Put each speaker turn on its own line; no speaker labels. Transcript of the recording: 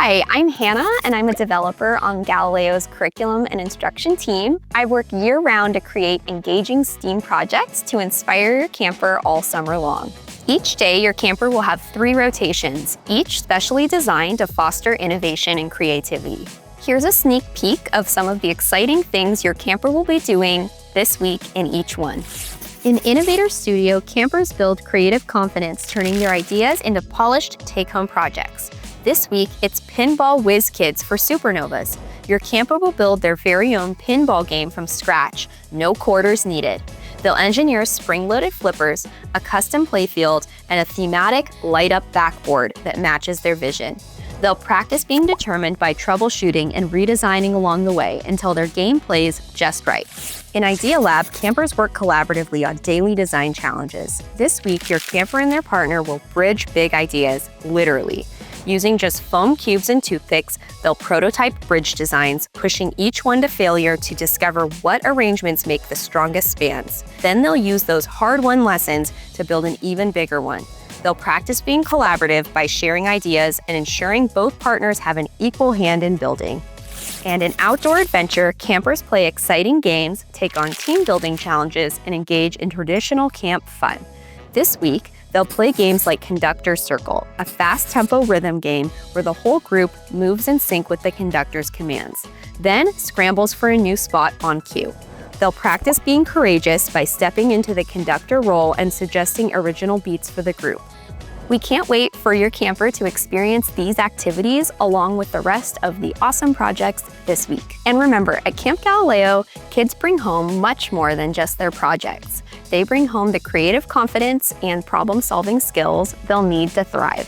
Hi, I'm Hannah, and I'm a developer on Galileo's curriculum and instruction team. I work year-round to create engaging STEAM projects to inspire your camper all summer long. Each day, your camper will have 3 rotations, each specially designed to foster innovation and creativity. Here's a sneak peek of some of the exciting things your camper will be doing this week in each one. In Innovator Studio, campers build creative confidence, turning their ideas into polished take-home projects. This week, it's Pinball Whiz-Kids for Supernovas. Your camper will build their very own pinball game from scratch, no quarters needed. They'll engineer spring-loaded flippers, a custom playfield, and a thematic light-up backboard that matches their vision. They'll practice being determined by troubleshooting and redesigning along the way until their game plays just right. In Idea Lab, campers work collaboratively on daily design challenges. This week, your camper and their partner will bridge big ideas, literally. Using just foam cubes and toothpicks, they'll prototype bridge designs, pushing each one to failure to discover what arrangements make the strongest spans. Then they'll use those hard-won lessons to build an even bigger one. They'll practice being collaborative by sharing ideas and ensuring both partners have an equal hand in building. And in Outdoor Adventure, campers play exciting games, take on team-building challenges, and engage in traditional camp fun. This week, they'll play games like Conductor Circle, a fast-tempo rhythm game where the whole group moves in sync with the conductor's commands, then scrambles for a new spot on cue. They'll practice being courageous by stepping into the conductor role and suggesting original beats for the group. We can't wait for your camper to experience these activities along with the rest of the awesome projects this week. And remember, at Camp Galileo, kids bring home much more than just their projects. They bring home the creative confidence and problem-solving skills they'll need to thrive.